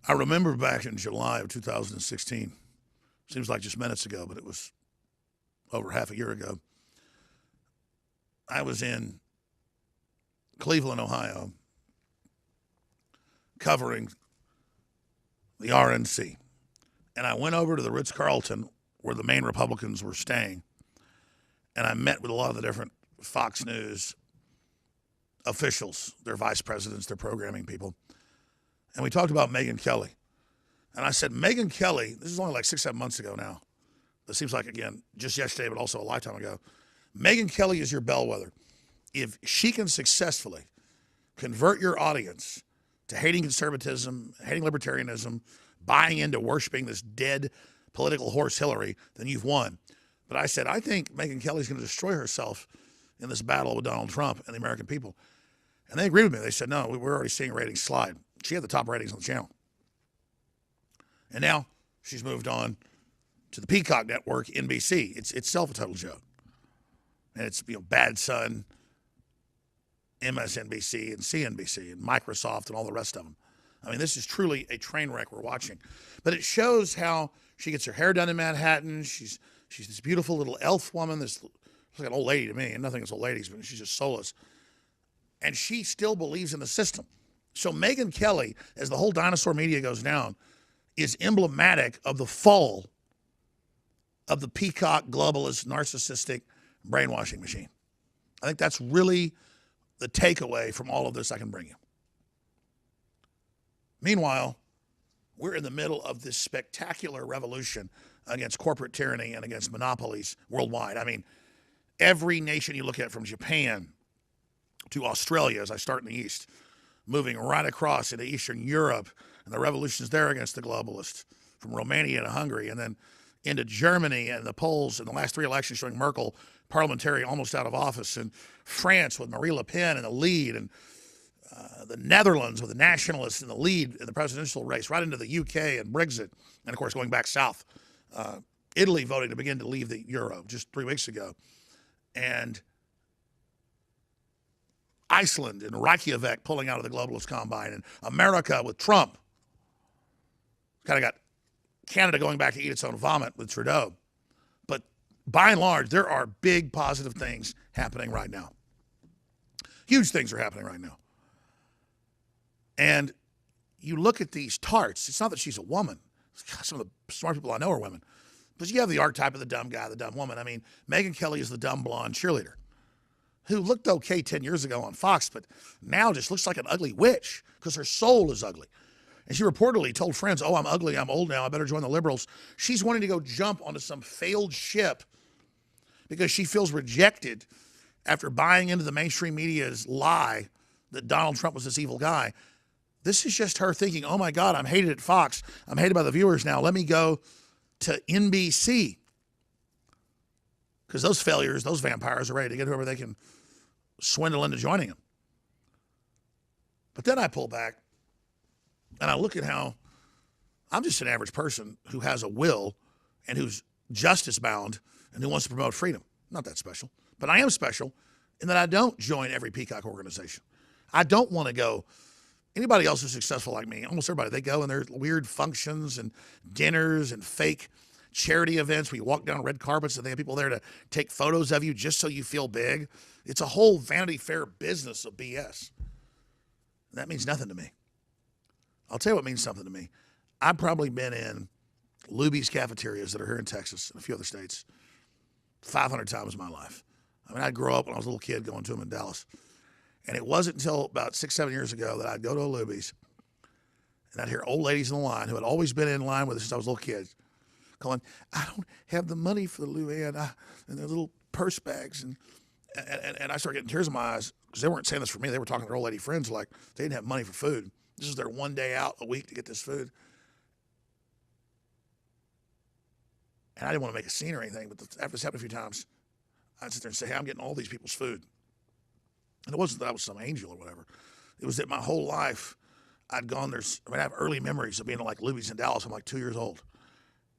I remember back in July of 2016, seems like just minutes ago, but it was over half a year ago. I was in Cleveland, Ohio, covering the RNC. And I went over to the Ritz-Carlton where the main Republicans were staying, and I met with a lot of the different Fox News officials, their vice presidents, their programming people. And we talked about Megyn Kelly. And I said, Megyn Kelly, this is only like 6, 7 months ago now. It seems like, again, just yesterday, but also a lifetime ago. Megyn Kelly is your bellwether. If she can successfully convert your audience to hating conservatism, hating libertarianism, buying into worshiping this dead political horse Hillary, then you've won. But I said, I think Megyn Kelly's going to destroy herself in this battle with Donald Trump and the American people. And they agreed with me. They said, no, we're already seeing ratings slide. She had the top ratings on the channel. And now she's moved on to the Peacock Network, NBC. It's itself a total joke. And it's, Bad Son, MSNBC, and CNBC, and Microsoft, and all the rest of them. I mean, this is truly a train wreck we're watching. But it shows how she gets her hair done in Manhattan. She's this beautiful little elf woman. This looks like an old lady to me, and nothing against old ladies, but she's just soulless. And she still believes in the system. So Megyn Kelly, as the whole dinosaur media goes down, is emblematic of the fall of the peacock, globalist, narcissistic brainwashing machine. I think that's really the takeaway from all of this I can bring you. Meanwhile, we're in the middle of this spectacular revolution against corporate tyranny and against monopolies worldwide. I mean, every nation you look at, from Japan to Australia, as I start in the East, moving right across into Eastern Europe, and the revolutions there against the globalists, from Romania to Hungary, and then into Germany and the polls in the last 3 elections showing Merkel parliamentary almost out of office, and France with Marine Le Pen in the lead, and the Netherlands with the nationalists in the lead in the presidential race, right into the UK and Brexit, and of course going back south, Italy voting to begin to leave the euro just 3 weeks ago, and Iceland and Reykjavik pulling out of the globalist combine, and America with Trump. Kind of got Canada going back to eat its own vomit with Trudeau. But by and large, there are big positive things happening right now. Huge things are happening right now. And you look at these tarts. It's not that she's a woman. God, some of the smart people I know are women. But you have the archetype of the dumb guy, the dumb woman. I mean, Megyn Kelly is the dumb blonde cheerleader who looked okay 10 years ago on Fox, but now just looks like an ugly witch because her soul is ugly. And she reportedly told friends, oh, I'm ugly, I'm old now, I better join the liberals. She's wanting to go jump onto some failed ship because she feels rejected after buying into the mainstream media's lie that Donald Trump was this evil guy. This is just her thinking, oh my God, I'm hated at Fox. I'm hated by the viewers now. Let me go to NBC. Because those failures, those vampires are ready to get whoever they can swindle into joining them. But then I pull back and I look at how I'm just an average person who has a will and who's justice bound and who wants to promote freedom. Not that special. But I am special in that I don't join every peacock organization. I don't want to go. Anybody else who's successful like me, almost everybody, they go in their weird functions and dinners and fake charity events where you walk down red carpets and they have people there to take photos of you just so you feel big. It's a whole Vanity Fair business of BS. That means nothing to me. I'll tell you what means something to me. I've probably been in Luby's cafeterias that are here in Texas and a few other states 500 times in my life. I mean, I'd grow up when I was a little kid going to them in Dallas. And it wasn't until about 6, 7 years ago that I'd go to a Luby's and I'd hear old ladies in the line who had always been in line with us since I was a little kid going, I don't have the money for the Luann and their little purse bags. And I started getting tears in my eyes because they weren't saying this for me. They were talking to their old lady friends like they didn't have money for food. This is their one day out a week to get this food. And I didn't want to make a scene or anything, but after this happened a few times, I'd sit there and say, hey, I'm getting all these people's food. And it wasn't that I was some angel or whatever. It was that my whole life I'd gone there. I mean, I have early memories of being in like Luby's in Dallas. I'm like 2 years old.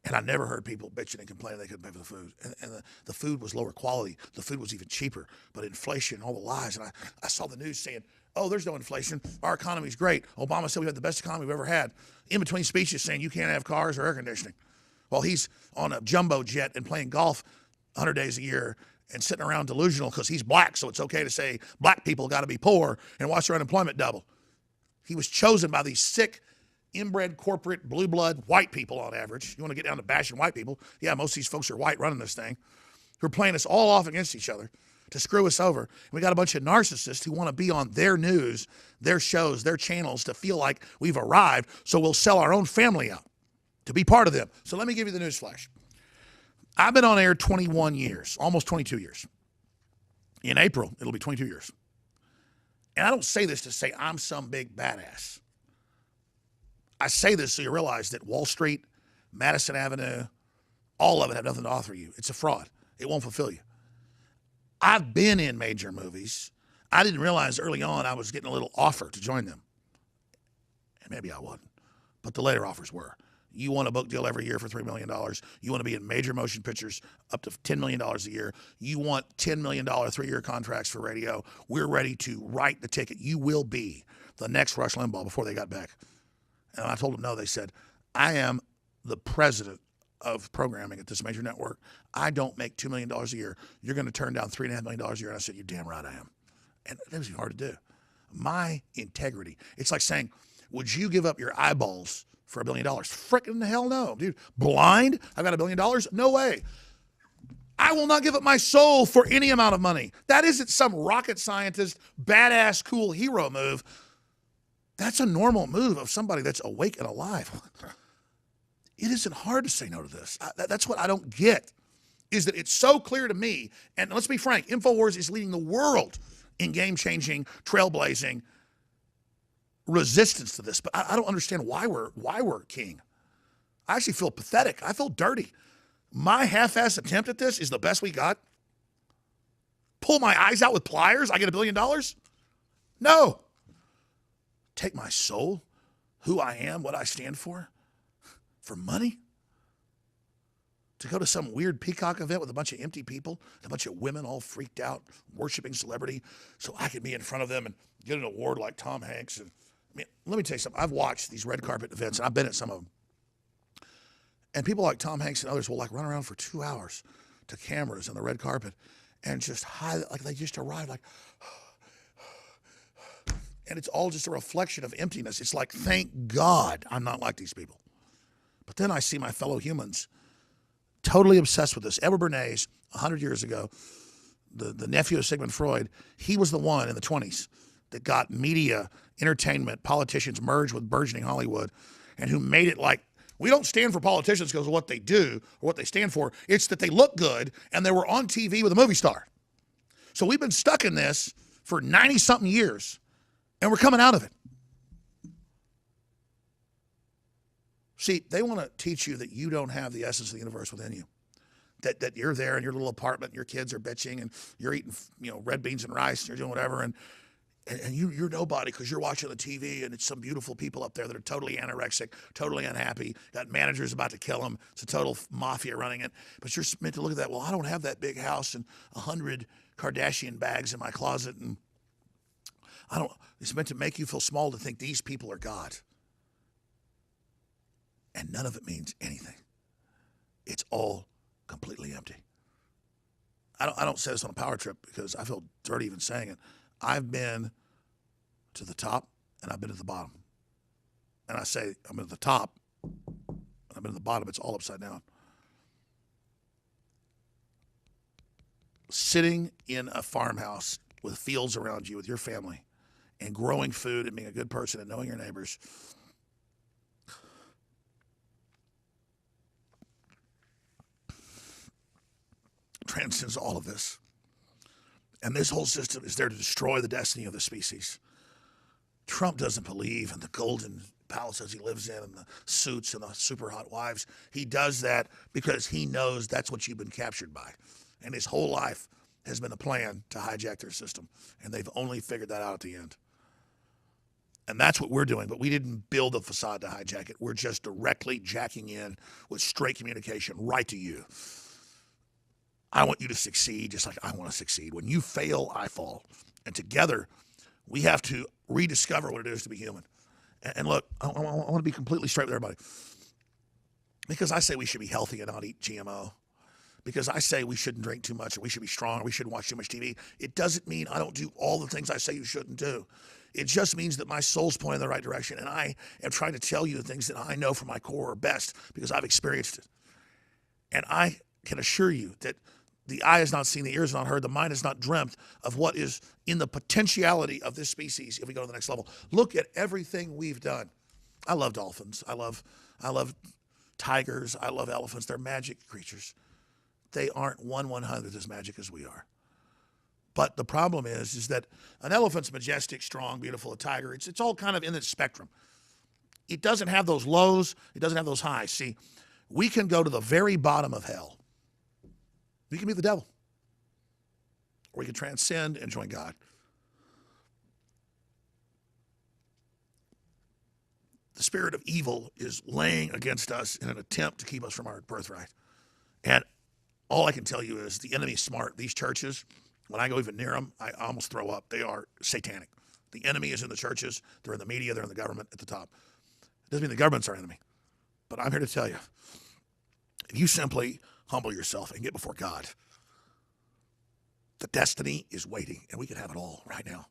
And I never heard people bitching and complaining they couldn't pay for the food. And the food was lower quality. The food was even cheaper. But inflation, all the lies. And I saw the news saying, oh, there's no inflation. Our economy's great. Obama said we had the best economy we've ever had. In between speeches saying you can't have cars or air conditioning. While he's on a jumbo jet and playing golf 100 days a year and sitting around delusional because he's black, so it's okay to say black people got to be poor and watch their unemployment double. He was chosen by these sick, inbred, corporate, blue blood, white people on average. You want to get down to bashing white people? Yeah, most of these folks are white running this thing. Who are playing us all off against each other to screw us over. And we got a bunch of narcissists who want to be on their news, their shows, their channels to feel like we've arrived, so we'll sell our own family out to be part of them. So let me give you the news flash. I've been on air 21 years, almost 22 years. In April, it'll be 22 years. And I don't say this to say I'm some big badass. I say this so you realize that Wall Street, Madison Avenue, all of it have nothing to offer you. It's a fraud. It won't fulfill you. I've been in major movies. I didn't realize early on I was getting a little offer to join them. And maybe I wasn't. But the later offers were. You want a book deal every year for $3 million. You want to be in major motion pictures up to $10 million a year. You want $10 million 3-year contracts for radio. We're ready to write the ticket. You will be the next Rush Limbaugh before they got back. And I told them no. They said, I am the president of programming at this major network. I don't make $2 million a year. You're going to turn down $3.5 million a year. And I said, you're damn right I am. And that was hard to do. My integrity. It's like saying, would you give up your eyeballs for $1 billion? Frickin' hell no, dude. Blind? I've got $1 billion? No way. I will not give up my soul for any amount of money. That isn't some rocket scientist, badass, cool hero move. That's a normal move of somebody that's awake and alive. It isn't hard to say no to this. That's what I don't get, is that it's so clear to me, and let's be frank, InfoWars is leading the world in game-changing, trailblazing resistance to this, but I don't understand why we're king. I actually feel pathetic. I feel dirty. My half-ass attempt at this is the best we got. Pull my eyes out with pliers, I get $1 billion? No. Take my soul, who I am, what I stand for money? To go to some weird Peacock event with a bunch of empty people, a bunch of women all freaked out, worshiping celebrity, so I could be in front of them and get an award like Tom Hanks. And I mean, let me tell you something. I've watched these red carpet events, and I've been at some of them. And people like Tom Hanks and others will like run around for 2 hours to cameras on the red carpet and just hide, like they just arrived, like, and it's all just a reflection of emptiness. It's like, thank God I'm not like these people. But then I see my fellow humans totally obsessed with this. Edward Bernays, 100 years ago, the nephew of Sigmund Freud, he was the one in the 20s that got media, entertainment, politicians merged with burgeoning Hollywood, and who made it like, we don't stand for politicians because of what they do or what they stand for. It's that they look good and they were on TV with a movie star. So we've been stuck in this for 90-something years, and we're coming out of it. See, they want to teach you that you don't have the essence of the universe within you. That you're there in your little apartment and your kids are bitching and you're eating, red beans and rice and you're doing whatever, and you're nobody because you're watching the TV and it's some beautiful people up there that are totally anorexic, totally unhappy, got managers about to kill them. It's a total mafia running it. But you're meant to look at that, well, I don't have that big house and 100 Kardashian bags in my closet, and it's meant to make you feel small to think these people are God. And none of it means anything. It's all completely empty. I don't say this on a power trip because I feel dirty even saying it. I've been to the top and I've been at the bottom. And I say I'm at the top and I've been at the bottom. It's all upside down. Sitting in a farmhouse with fields around you with your family and growing food and being a good person and knowing your neighbors, transcends all of this. And this whole system is there to destroy the destiny of the species. Trump doesn't believe in the golden palaces he lives in and the suits and the super hot wives. He does that because he knows that's what you've been captured by. And his whole life has been a plan to hijack their system. And they've only figured that out at the end. And that's what we're doing. But we didn't build a facade to hijack it. We're just directly jacking in with straight communication right to you. I want you to succeed just like I want to succeed. When you fail, I fall. And together, we have to rediscover what it is to be human. And look, I want to be completely straight with everybody. Because I say we should be healthy and not eat GMO. Because I say we shouldn't drink too much, or we should be strong, or we shouldn't watch too much TV. It doesn't mean I don't do all the things I say you shouldn't do. It just means that my soul's pointing in the right direction, and I am trying to tell you the things that I know from my core are best because I've experienced it. And I can assure you that the eye has not seen, the ear has not heard, the mind has not dreamt of what is in the potentiality of this species if we go to the next level. Look at everything we've done. I love dolphins. I love tigers. I love elephants. They're magic creatures. They aren't 1/100th as magic as we are. But the problem is that an elephant's majestic, strong, beautiful. A tiger, it's all kind of in its spectrum. It doesn't have those lows. It doesn't have those highs. See, we can go to the very bottom of hell. We can be the devil. Or we can transcend and join God. The spirit of evil is laying against us in an attempt to keep us from our birthright. And all I can tell you is the enemy's smart. These churches, when I go even near them, I almost throw up. They are satanic. The enemy is in the churches. They're in the media. They're in the government at the top. It doesn't mean the government's our enemy. But I'm here to tell you, if you simply humble yourself and get before God, the destiny is waiting, and we can have it all right now.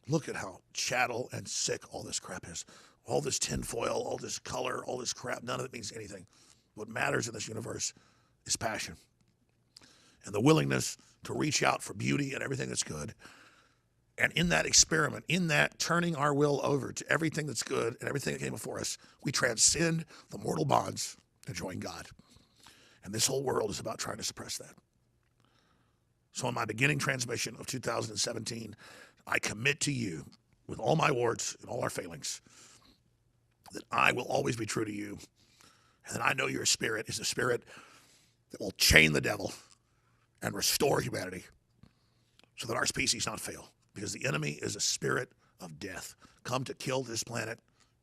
Look at how chattel and sick all this crap is. All this tinfoil, all this color, all this crap, none of it means anything. What matters in this universe is passion and the willingness to reach out for beauty and everything that's good. And in that experiment, in that turning our will over to everything that's good and everything that came before us, we transcend the mortal bonds and join God. And this whole world is about trying to suppress that. So in my beginning transmission of 2017, I commit to you with all my warts and all our failings that I will always be true to you. And that I know your spirit is a spirit that will chain the devil and restore humanity so that our species not fail. Because the enemy is a spirit of death, come to kill this planet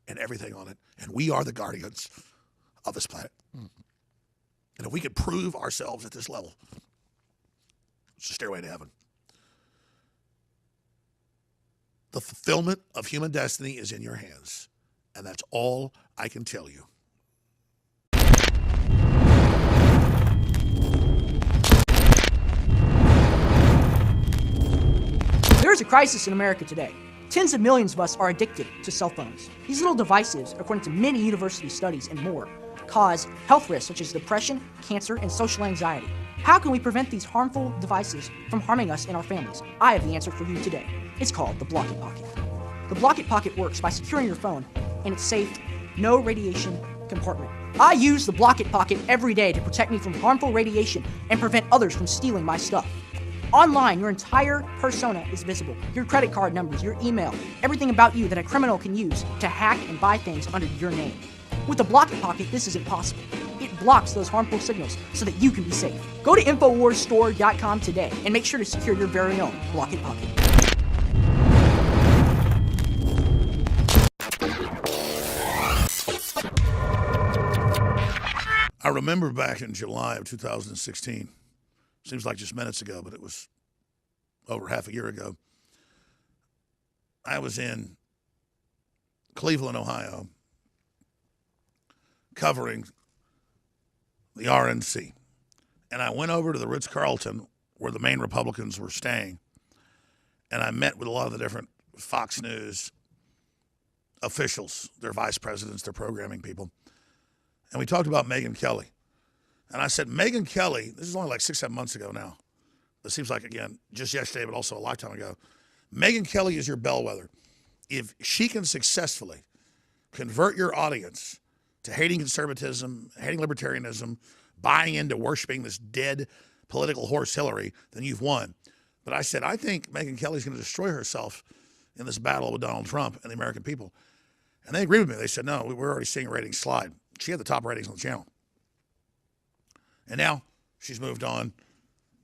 and everything on it. And we are the guardians of this planet. And if we could prove ourselves at this level, it's a stairway to heaven. The fulfillment of human destiny is in your hands. And that's all I can tell you. There is a crisis in America today. Tens of millions of us are addicted to cell phones. These little devices, according to many university studies and more, cause health risks such as depression, cancer, and social anxiety. How can we prevent these harmful devices from harming us and our families? I have the answer for you today. It's called the Block It Pocket. The Block It Pocket works by securing your phone in its safe, no radiation compartment. I use the Block It Pocket every day to protect me from harmful radiation and prevent others from stealing my stuff. Online, your entire persona is visible. Your credit card numbers, your email, everything about you that a criminal can use to hack and buy things under your name. With the Block It Pocket, this isn't possible. It blocks those harmful signals so that you can be safe. Go to InfoWarsStore.com today and make sure to secure your very own Block It Pocket. I remember back in July of 2016, seems like just minutes ago, but it was over half a year ago. I was in Cleveland, Ohio, covering the RNC. And I went over to the Ritz-Carlton where the main Republicans were staying. And I met with a lot of the different Fox News officials, their vice presidents, their programming people. And we talked about Megyn Kelly. And I said, Megyn Kelly, this is only like 6-7 months ago now. It seems like, again, just yesterday, but also a lifetime ago. Megyn Kelly is your bellwether. If she can successfully convert your audience to hating conservatism, hating libertarianism, buying into worshiping this dead political horse Hillary, then you've won. But I said, I think Megyn Kelly's going to destroy herself in this battle with Donald Trump and the American people. And they agreed with me. They said, no, we're already seeing ratings slide. She had the top ratings on the channel. And now she's moved on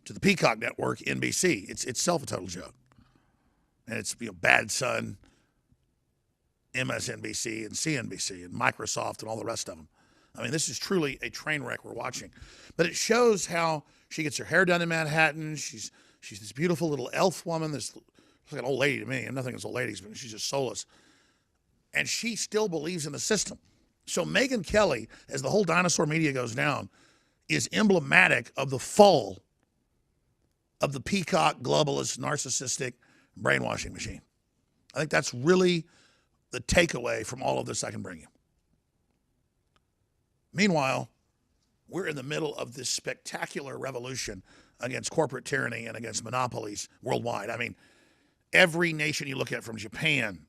to the Peacock Network, NBC. It's itself a total joke. And it's Bad Son, MSNBC, and CNBC, and Microsoft, and all the rest of them. I mean, this is truly a train wreck we're watching. But it shows how she gets her hair done in Manhattan. She's this beautiful little elf woman. This looks like an old lady to me. I'm nothing against old ladies, but she's just soulless. And she still believes in the system. So Megyn Kelly, as the whole dinosaur media goes down, is emblematic of the fall of the peacock, globalist, narcissistic brainwashing machine. I think that's really the takeaway from all of this I can bring you. Meanwhile, we're in the middle of this spectacular revolution against corporate tyranny and against monopolies worldwide. I mean, every nation you look at, from Japan